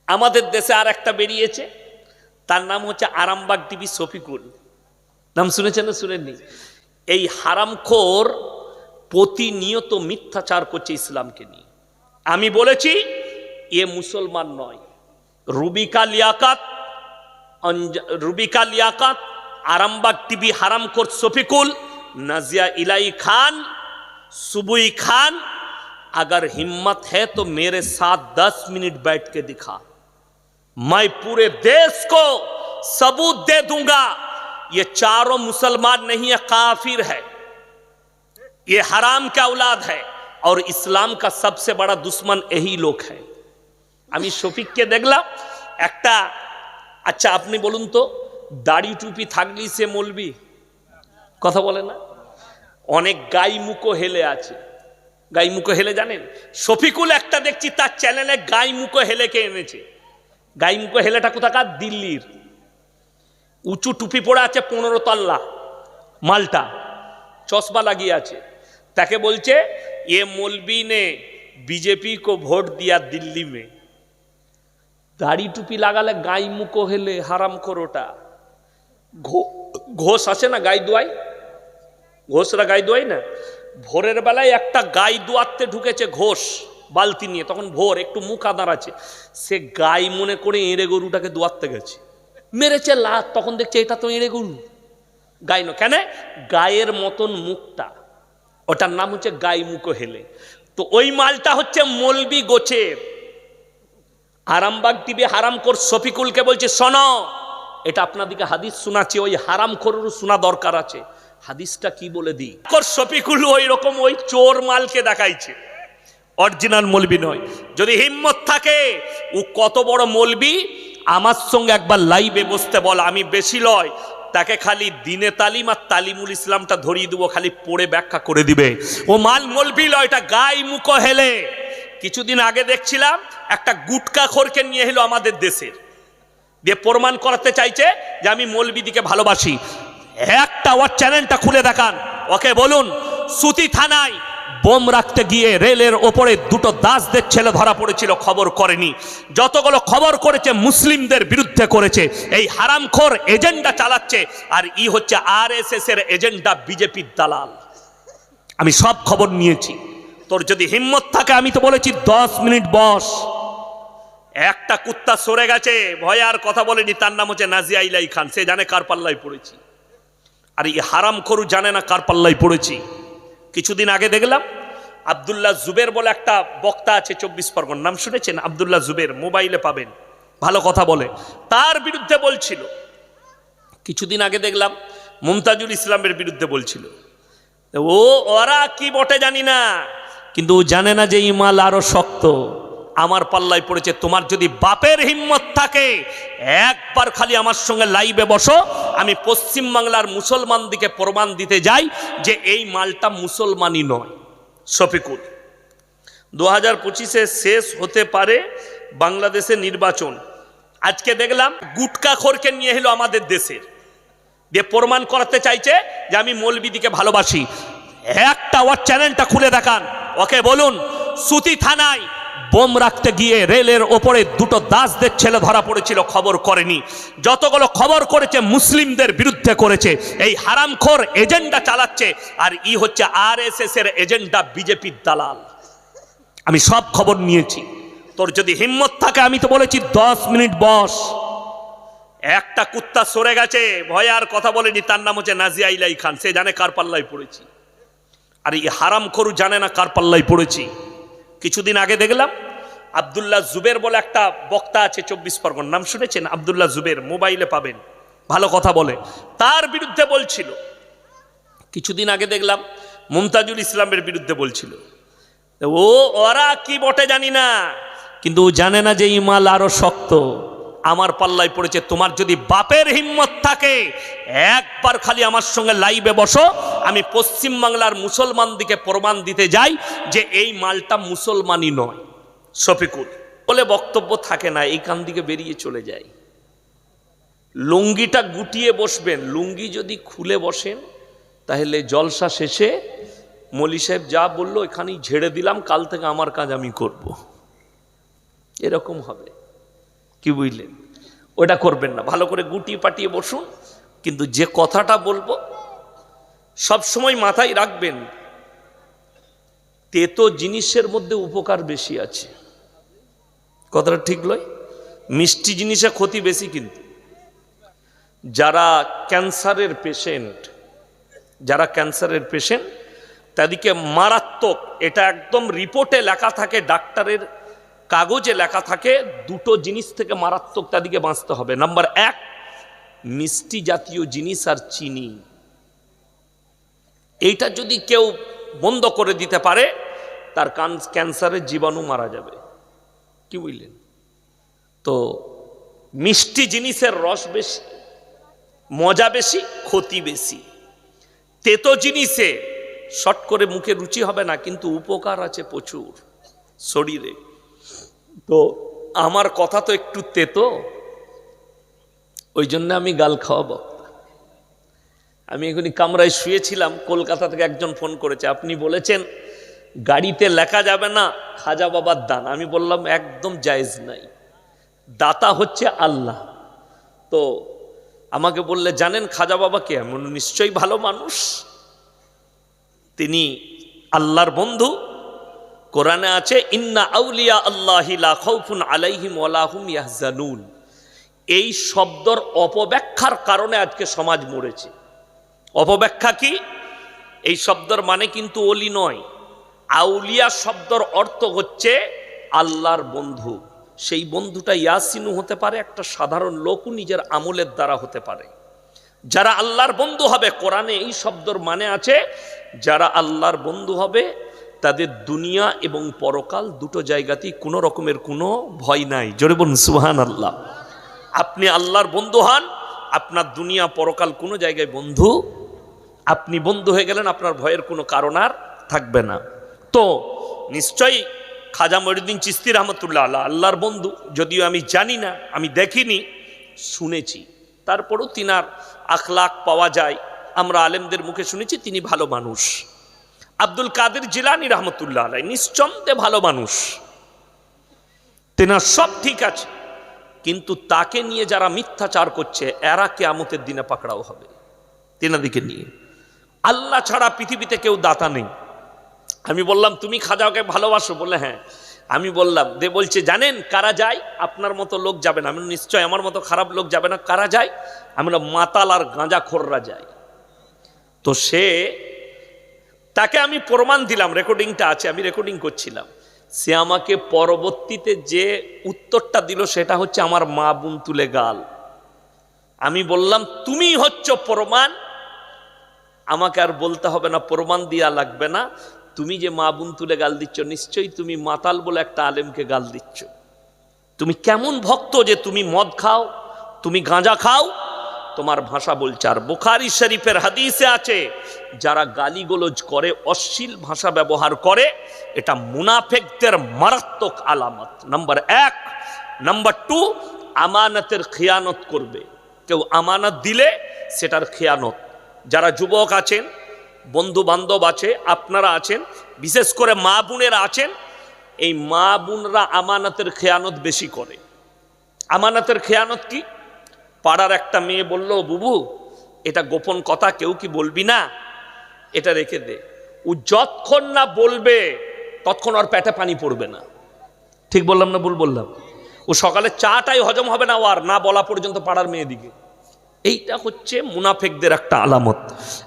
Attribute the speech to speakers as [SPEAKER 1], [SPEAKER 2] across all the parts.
[SPEAKER 1] আমাদের দেশে আর একটা বেরিয়েছে, তার নাম হচ্ছে আরামবাগ টিভি শফিকুল। নাম শুনেছেন না শুনেননি? এই হারামখোর প্রতিনিয়ত মিথ্যাচার করছে ইসলামকে নিয়ে। আমি বলেছি এ মুসলমান নয়। রুবিকা লিয়াকাত, आरामबाग टीवी हरामखोर शफिकुल, नाजिया इलाई खान, सुबुई खान, अगर हिम्मत है तो मेरे साथ 10 मिनट बैठ के दिखा, मैं पूरे देश को सबूत दे दूंगा ये चारों मुसलमान नहीं है, काफिर है, ये हराम का औलाद है और इस्लाम का सबसे बड़ा दुश्मन यही लोग है। আমি শফিককে দেখলাম একটা, আচ্ছা আপনি বলুন তো, দাড়ি টুপি থাকলেই সে মৌলবি? কথা বলে না? অনেক গাই মুখো হেলে আছে। গাই মুখো হেলে জানেন? শফিকুল একটা দেখছি তার চ্যানেলে গাই মুখো হেলেকে এনেছে। গাই মুখো হেলেটা কোথাকার? দিল্লির। উঁচু টুপি পরে আছে 15 তল্লা মালটা, চশমা লাগিয়ে আছে। তাকে বলছে ये मौलवी ने बीजेपी को वोट दिया दिल्ली में। दाढ़ी टुपी लागाले गाई मुखो हेले হারামখোরটা। ঘোষ আছে না গাই দোয়াই, ঘোষরা গাই দোয়াই না, ভোরের বেলায় একটা গাই দোয়াতে ঢুকেছে ঘোষ বালতি নিয়ে, তখন ভোর একটু মুখ আদার আছে, সে গাই মনে করে এঁড়ে গরুটাকে দোয়াতে গেছে, মেরেছে লাত, তখন দেখছে এটা তো এঁড়ে গরু, গাই না কেন, গায়ের মতন মুখটা, ওটার নাম হচ্ছে গাই মুখো হেলে। তো ওই মালটা হচ্ছে মৌলবি গোছের। আরামবাগ টিভি হারামখোর শফিকুলকে বলছে শোনো, এটা আপনাদেরকে হাদিস শোনাচ্ছি, ওই হারামখোরেরও শোনা দরকার আছে। হাদিসটা কি বলে দিই। শফিকুল ওই রকম ওই চোর মালকে দেখাইছে, অরিজিনাল মৌলবি নয়। যদি হিম্মত থাকে ও কত বড় মৌলবি, আমার সঙ্গে একবার লাইভে বসতে বল, আমি বেশি লয়, তাকে খালি দিনে তালিম আর তালিমুল ইসলামটা ধরিয়ে দেবো, খালি পড়ে ব্যাখ্যা করে দিবে। ও মাল মৌলবি লয়, এটা গাই মুখো হেলে। কিছুদিন আগে দেখছিলাম একটা গুটকাখোরকে নিয়ে এলো আমাদের দেশের, দিয়ে প্রমাণ করাতে চাইছে যে আমি মৌলবিদিকে ভালোবাসি। একটা ওর চ্যানেলটা খুলে দেখান, ওকে বলুন সুতি থানায় বোম রাখতে গিয়ে রেলের ওপরে দুটো দাসদের ছেলে ধরা পড়েছিল, খবর করেনি। যতগুলো খবর করেছে মুসলিমদের বিরুদ্ধে করেছে। এই হারামখোর এজেন্ডা চালাচ্ছে, আর ই হচ্ছে আরএসএস এর এজেন্ডা, বিজেপির দালাল। আমি সব খবর নিয়েছি। তোর যদি হিম্মত থাকে, আমি তো বলেছি 10 মিনিট বস। একটা কুত্তা সরে গেছে, ভয়ে আর কথা বলেনি, তার নাম হচ্ছে নাজিয়া ইলাই খান। সে জানে কার পাল্লায় পড়েছি, আর এই হারামখোর জানে না কার পাল্লায় পড়েছি। কিছুদিন আগে দেখলাম আব্দুল্লাহ জুবের বলে একটা বক্তা আছে 24 পরগনা, নাম শুনেছেন? আব্দুল্লাহ জুবের, মোবাইলে পাবেন, ভালো কথা বলে, তার বিরুদ্ধে বলছিল। কিছুদিন আগে দেখলাম মুমতাজুল ইসলামের বিরুদ্ধে বলছিল। ওরা কি বটে জানি না, কিন্তু ও জানে না যে ইমাল আরো শক্ত, আমার পাল্লায় পড়েছে। তোমার যদি বাপের হিম্মত থাকে, একবার খালি আমার সঙ্গে লাইভে বসো, আমি পশ্চিম বাংলার মুসলমানদিকে প্রমাণ দিতে যাই যে এই মালটা মুসলমানই নয়। শফিকুল 2025-এ শেষ হতে পারে বাংলাদেশে নির্বাচন। আজকে দেখলাম গুটকাখোরকে নিয়ে এলো আমাদের দেশের, দিয়ে প্রমাণ করাতে চাইছে যে আমি মৌলবিদিকে ভালোবাসি। একটা ওর চ্যানেলটা খুলে দেখান, ওকে বলুন সুতি থানায় বোম রাখতে গিয়ে রেলের ওপরে দুটো দাসদের ছেলে ধরা পড়েছিল, খবর করেনি। যতগুলো খবর করেছে মুসলিমদের বিরুদ্ধে করেছে। এই হারামখোর এজেন্ডা চালাচ্ছে, আর ই হচ্ছে আরএসএস এর এজেন্ডা, বিজেপির দালাল। আমি সব খবর নিয়েছি। তোর যদি হিম্মত থাকে, আমি তো বলেছি 10 মিনিট বস। একটা কুত্তা সরে গেছে, ভয়ে আর কথা বলেনি, তার নাম হচ্ছে নাজিয়া ইলাই খান। সে জানে কার পাল্লায় পড়েছি, আর এই হারামখোর জানে না কার পাল্লায় পড়েছি। কিছুদিন আগে দেখলাম আব্দুল্লাহ জুবের বলে একটা বক্তা আছে 24 পরগনা, নাম শুনেছেন? আব্দুল্লাহ জুবের, মোবাইলে পাবেন, ভালো কথা বলে, তার বিরুদ্ধে বলছিল। কিছুদিন আগে দেখলাম মুমতাজুল ইসলামের বিরুদ্ধে বলছিল। ওরা কি বটে জানি না, কিন্তু ও জানে না যে ইমাল আরো শক্ত, আমার পাল্লায় পড়েছে। তোমার যদি বাপের হিম্মত থাকে, একবার খালি আমার সঙ্গে লাইভে বসো, আমি পশ্চিম বাংলার মুসলমানদিকে প্রমাণ দিতে যাই যে এই মালটা মুসলমানই নয়। শফিকুল বলে বক্তব্য থাকে না, এই কান দিকে বেরিয়ে চলে যায়। লুঙ্গিটা গুটিয়ে বসবেন, লুঙ্গি যদি খুলে বসেন তাহলে জলসা শেষে মৌলী সাহেব যা বললো এখানেই ঝেড়ে দিলাম, কাল থেকে আমার কাজ আমি করব, এরকম হবে। কি বুঝলেন? ওটা করবেন না, ভালো করে গুটিয়ে পাটিয়ে বসুন। কিন্তু যে কথাটা বলবো সব সময় মাথায় রাখবেন, তেতো জিনিসের মধ্যে উপকার বেশি আছে। কথাটা ঠিক নয়? মিষ্টি জিনিসে ক্ষতি বেশি। কিন্তু যারা ক্যান্সারের পেশেন্ট তাদেরকে মারাত্মক, এটা একদম রিপোর্টে লেখা থাকে, ডাক্তারের কাগজে লেখা থাকে, দুটো জিনিস থেকে মারাত্মক তাদেরকে বাঁচতে হবে। নাম্বার 1, মিষ্টি জাতীয় জিনিস আর চিনি। এইটা যদি কেউ বন্ধ করে দিতে পারে, তার ক্যান্সারের জীবাণু মারা যাবে। কি বুঝলেন? তো মিষ্টি জিনিসের রস বেশি, মজা বেশি, ক্ষতি বেশি। তেতো জিনিসে শর্ট করে মুখে রুচি হবে না, কিন্তু উপকার আছে প্রচুর শরীরে। তো আমার কথা তো একটু তেতো, ওই জন্য আমি গাল খাওয়াবো। আমি এখনই কামরায় শুয়েছিলাম, কলকাতা থেকে একজন ফোন করেছে, আপনি বলেছেন গাড়িতে লেখা যাবে না খাজা বাবার দান। আমি বললাম একদম জায়েজ নাই, দাতা হচ্ছে আল্লাহ। তো আমাকে বললে জানেন খাজা বাবা কে? আমি নিশ্চয়ই ভালো মানুষ, তিনি আল্লাহর বন্ধু। কোরআনে আছে ইন্না আউলিয়া আল্লাহি লা খাউফুন আলাইহিম ওয়ালা হুম ইয়াহজানুন। এই শব্দর অপব্যাখ্যার কারণে আজকে সমাজ মরেছে। অপব্যাখ্যা কি? এই শব্দর মানে কিন্তু ওলি নয়। আউলিয়া শব্দর অর্থ হচ্ছে আল্লাহর বন্ধু। সেই বন্ধুটা ইয়াসিনও হতে পারে, একটা সাধারণ লোকও নিজের আমলের দ্বারা হতে পারে। যারা আল্লাহর বন্ধু হবে, কোরআনে এই শব্দর মানে আছে যারা আল্লাহর বন্ধু হবে তাদের দুনিয়া এবং পরকাল দুটো জায়গাতেই কোনো রকমের কোনো ভয় নাই। জোরে বলুন সুবহানাল্লাহ। আপনি আল্লাহর বন্ধু হন, আপনার দুনিয়া পরকাল কোনো জায়গায় বন্ধু, আপনি বন্ধু হয়ে গেলেন, আপনার ভয়ের কোনো কারণ আর থাকবে না। তো নিশ্চয়ই খাজা মঈনুদ্দিন চিশতি রহমতুল্লাহ আলাইহি আল্লাহর বন্ধু, যদিও আমি জানি না, আমি দেখিনি, শুনেছি। তারপরেও তিনার আখলাক পাওয়া যায়, আমরা আলেমদের মুখে শুনেছি তিনি ভালো মানুষ। আব্দুল কাদের জিলানী রহমতুল্লাহ আলাইহি নিঃসন্দেহে ভালো মানুষ, তেনার সব ঠিক আছে, কিন্তু তাকে নিয়ে যারা মিথ্যাচার করছে এরা কিয়ামতের দিনে পাকড়াও হবে তেনাদিকে নিয়ে। আল্লাহ ছাড়া পৃথিবীতে কেউ দাতা নেই। আমি বললাম তুমি খাজাকে ভালোবাসো? বলে হ্যাঁ। আমি বললাম দে, বলছে জানেন কারা যায়? আপনার মতো লোক যাবে না। আমি নিশ্চয় আমার মতো খারাপ লোক যাবে না। কারা যায়? আমরা মাতাল আর গাঁজাখোররা যায়। তো তাকে আমি প্রমাণ দিলাম, রেকর্ডিংটা আছে, আমি রেকর্ডিং করছিলাম। সে আমাকে পরবর্তীতে যে উত্তরটা দিল সেটা হচ্ছে আমার মা বোন তুলে গাল। আমি বললাম তুমি হচ্ছ প্রমাণ, আমাকে আর বলতে হবে না, প্রমাণ দিয়া লাগবে না। তুমি যে মা বোন তুলে গাল দিচ্ছ, নিশ্চয়ই তুমি মাতাল বলে একটা আলেমকে গাল দিচ্ছ। তুমি কেমন ভক্ত যে তুমি মদ খাও, তুমি গাঁজা খাও, তোমার ভাষা বলছে। আর বুখারী শরীফের হাদিসে আছে যারা গালিগোলজ করে, অশ্লীল ভাষা ব্যবহার করে, এটা মুনাফিকদের মারাত্মক আলামত। নাম্বার 1। নাম্বার 2, আমানতের খেয়ানত করবে। কেউ আমানত দিলে সেটার খেয়ানত। যারা যুবক আছেন, বন্ধু বান্ধব আছে, আপনারা আছেন, বিশেষ করে মা বোনেরা আছেন, এই মা বোনরা আমানতের খেয়ানত বেশি করে। আমানতের খেয়ানত কি? পাড়ার একটা মেয়ে বলল, বুবু এটা গোপন কথা, কেউ কি বলবি না, এটা রেখে দে। ও যতক্ষণ না বলবে ততক্ষণ ওর পেটে পানি পড়বে না। ঠিক বললাম না ভুল বললাম? ও সকালে চাটাই হজম হবে না ওর, না বলা পর্যন্ত পাড়ার মেয়েদিকে। এইটা হচ্ছে মুনাফিকদের একটা আলামত।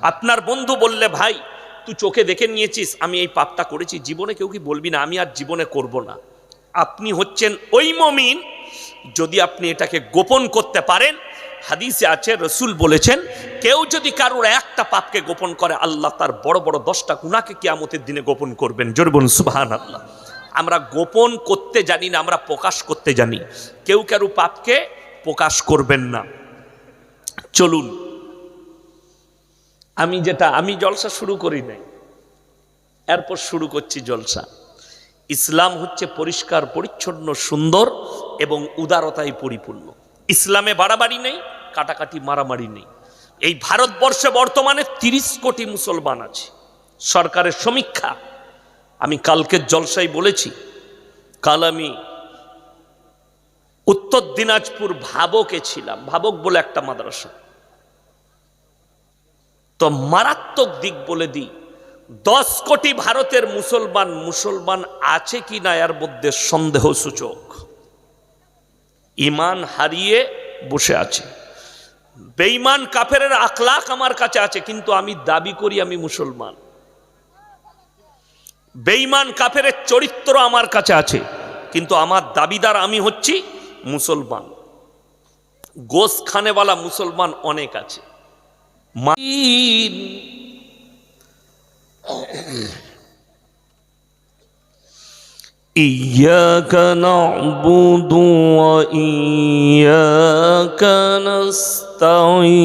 [SPEAKER 1] আপনার বন্ধু বললে ভাই তুই চোখে দেখে নিয়েছিস আমি এই পাপটা করেছি, জীবনে কেউ কি বলবি না, আমি আর জীবনে করব না। আপনি হচ্ছেন ওই মুমিন যদি আপনি এটাকে গোপন করতে পারেন। হাদিসে আছে, রসুল বলেছেন কেউ যদি কারোর একটা পাপকে গোপন করে, আল্লাহ তার বড় বড় 10টা গুনাহকে কিয়ামতের দিনে গোপন করবেন। জোরে বলুন সুবহানাল্লাহ। আমরা গোপন করতে জানি না, আমরা প্রকাশ করতে জানি। কেউ কারো পাপকে প্রকাশ করবেন না। চলুন, আমি জলসা শুরু করি নাই, এরপর শুরু করছি জলসা। ইসলাম হচ্ছে পরিষ্কার পরিচ্ছন্ন, সুন্দর এবং উদারতায় পরিপূর্ণ। ইসলামে বাড়াবাড়ি নেই, কাটাকাটি মারামারি নেই। এই ভারতবর্ষে বর্তমানে 30 কোটি মুসলমান আছে। সরকারের সমীক্ষা, আমি কালকের জলসায় বলেছি, কাল আমি উত্তর দিনাজপুর ভাবকে ছিলাম, ভাবক বলে একটা মাদ্রাসা। তো মারাত্মক দিক বলে দিই, 10 কোটি ভারতের মুসলমান আছে কি না এর মধ্যে সন্দেহ সূচক। ঈমান হারিয়ে বসে আছে। বেঈমান কাফেরের আখলাক আমার কাছে আছে, কিন্তু আমি দাবি করি আমি মুসলমান। বেঈমান কাফেরের চরিত্র আমার কাছে আছে, কিন্তু আমার দাবিদার আমি হচ্ছি মুসলমান। গোশ খানেওয়ালা মুসলমান অনেক আছে। إياك نعبد وإياك نستعين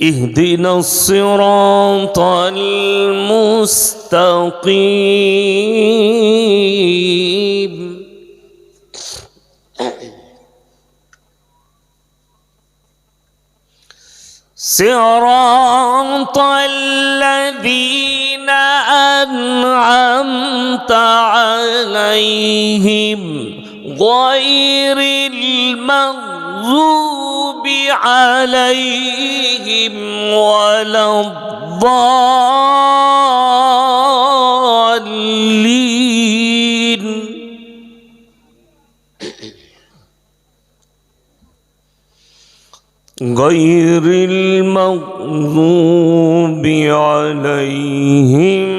[SPEAKER 1] اهدنا الصراط المستقيم صراط الذين أنعمت عليهم غير المغضوب عليهم ولا الضالين غير المغضوب عليهم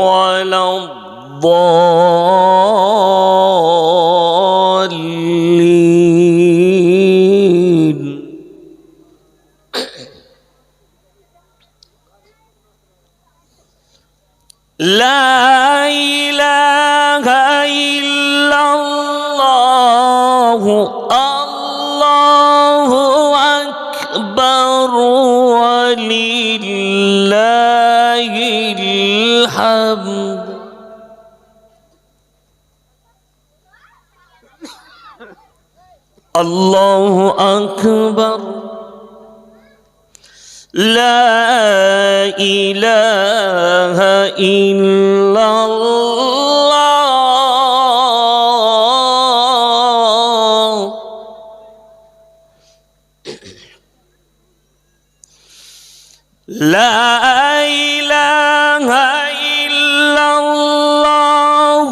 [SPEAKER 1] ولا الضالين لا إله إلا الله الله أكبر ولله الحمد الله أكبر لا إله إلا الله لا إله إلا الله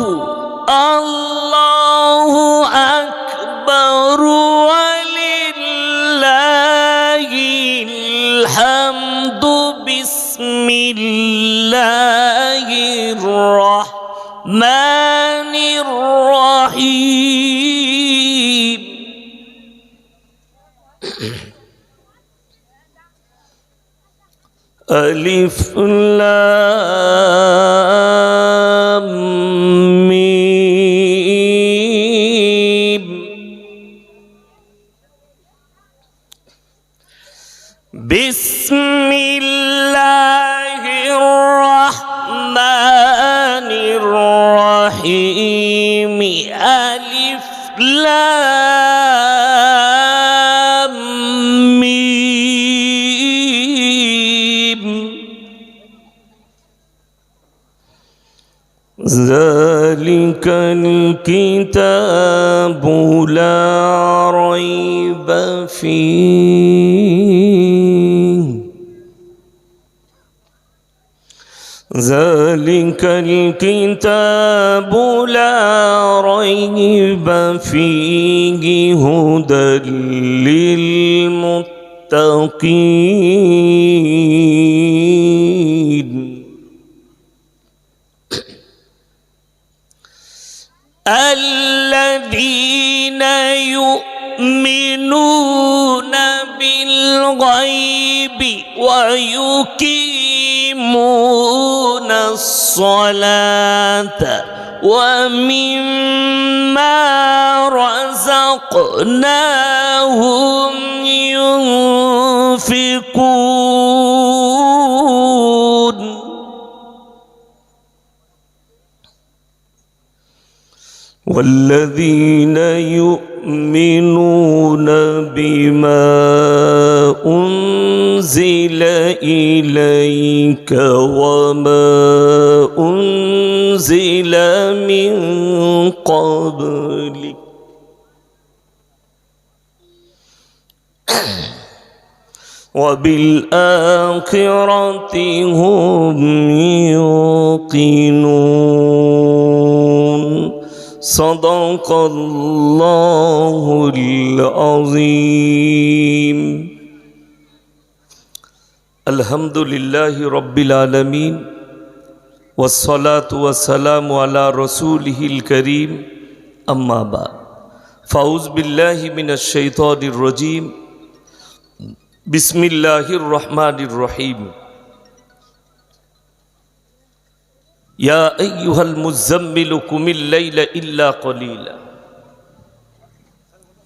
[SPEAKER 1] الله أكبر ولله الحمد بسم الله الرحمن الرحيم ألف لام ميم بسم الله الرحمن الرحيم ألف لام ميم ذلك الكتاب لا ريب فيه ذلك الكتاب لا ريب فيه هدى للمتقين الذين يؤمنون بالغيب ويقيمون الصلاة ومما رزقناهم ينفقون
[SPEAKER 2] والذين يؤمنون بما أنزل إليك وما أنزل من قبلك وبالآخرة هم يوقنون صدق الله العظيم الحمد لله رب العالمين والصلاة والسلام على رسوله الكريم أما بعد فأعوذ بالله من الشيطان الرجيم بسم الله الرحمن الرحيم يا أيها المزمل قم الليل إلا قليلا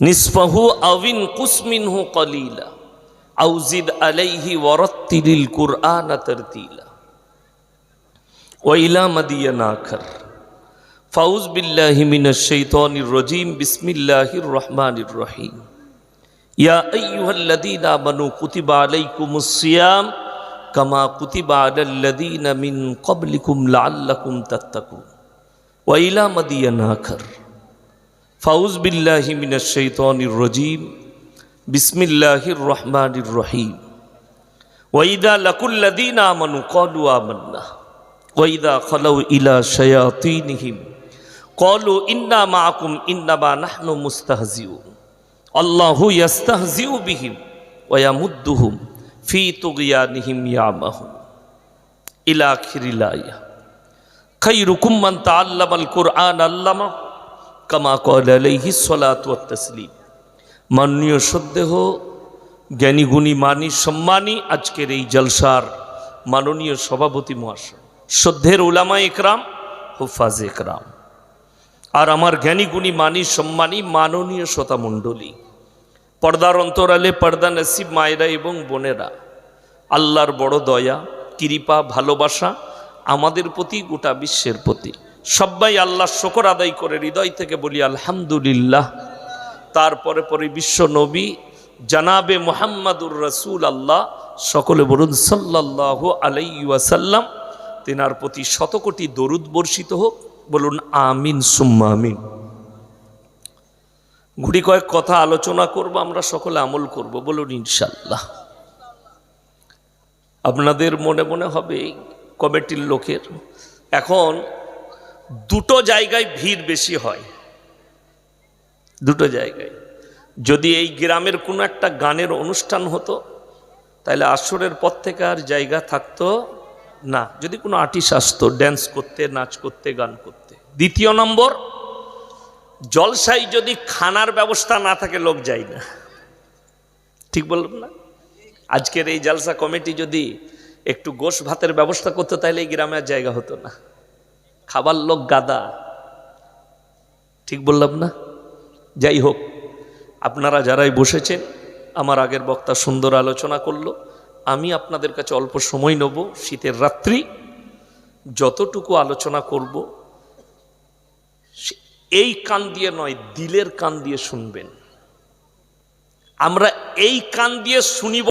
[SPEAKER 2] نصفه أو انقص منه قليلا أو زد عليه ورتل القرآن ترتيلا وإلى مدين آخر فأعوذ بالله من الشيطان الرجيم بسم الله الرحمن الرحيم يا أيها الذين آمنوا كتب عليكم الصيام كما كتب على الذين من قبلكم لعلكم تتقون وإلى مدين آخر فأعوذ بالله من الشيطان الرجيم بسم الله الرحمن الرحيم وإذا لقوا الذين آمنوا قالوا آمنا وإذا خلوا إلى شياطينهم قالوا إنا معكم إنما نحن مستهزئون الله يستهزئ بهم ويمدهم في طغيانهم يعمهون إلى آخر الآية خيركم من تعلم القرآن علمه كما قال عليه الصلاة والتسليم মাননীয় শ্রদ্ধেয় জ্ঞানী গুণী মানী সম্মানী আজকের এই জলসার মাননীয় সভাপতি মহাশয়, শ্রদ্ধের উলামা একরাম, হুফাজ একরাম, আর আমার জ্ঞানী গুণী মানী সম্মানী মাননীয় শ্রোতা মণ্ডলী, পর্দার অন্তরালে পর্দা নসিব মায়েরা এবং বোনেরা, আল্লাহর বড় দয়া কৃপা ভালোবাসা আমাদের প্রতি গোটা বিশ্বের প্রতি। সবাই আল্লাহর শুকর আদায় করে হৃদয় থেকে বলি আলহামদুলিল্লাহ। তারপরে পরে বিশ্ব নবী জানাবে মুহাম্মাদুর রাসূল আল্লাহ, সকলে বলুন সাল্লাল্লাহু আলাইহি ওয়াসাল্লাম। তেনার প্রতি শতকোটি দরুদ বর্ষিত হোক, বলুন আমিন সুম্মা আমিন। ঘুরি কয়েক কথা আলোচনা করব, আমরা সকলে আমল করব, বলুন ইনশাআল্লাহ। আপনাদের মনে মনে হবে কমিটির লোকের এখন দুটো জায়গায় ভিড় বেশি হয়, দুটো জায়গায়। যদি এই গ্রামের কোনো একটা গানের অনুষ্ঠান হতো তাহলে আসরের পর থেকে আর জায়গা থাকতো না, যদি কোনো আর্টিস্ট আসতো ড্যান্স করতে, নাচ করতে, গান করতে। দ্বিতীয় নম্বর, জলসায় যদি খানার ব্যবস্থা না থাকে লোক যায় না, ঠিক বললাম না? আজকের এই জলসা কমিটি যদি একটু গোশ ভাতের ব্যবস্থা করতো তাহলে এই গ্রামে আর জায়গা হতো না, খাবার লোক গাদা, ঠিক বললাম না? যাই হোক, আপনারা যারাই বসেছেন, আমার আগের বক্তা সুন্দর আলোচনা করলো, আমি আপনাদের কাছে অল্প সময় নেব। শীতের রাত্রি যতটুকু আলোচনা করব এই কান দিয়ে নয়, দিলের কান দিয়ে শুনবেন। আমরা এই কান দিয়ে শুনিব।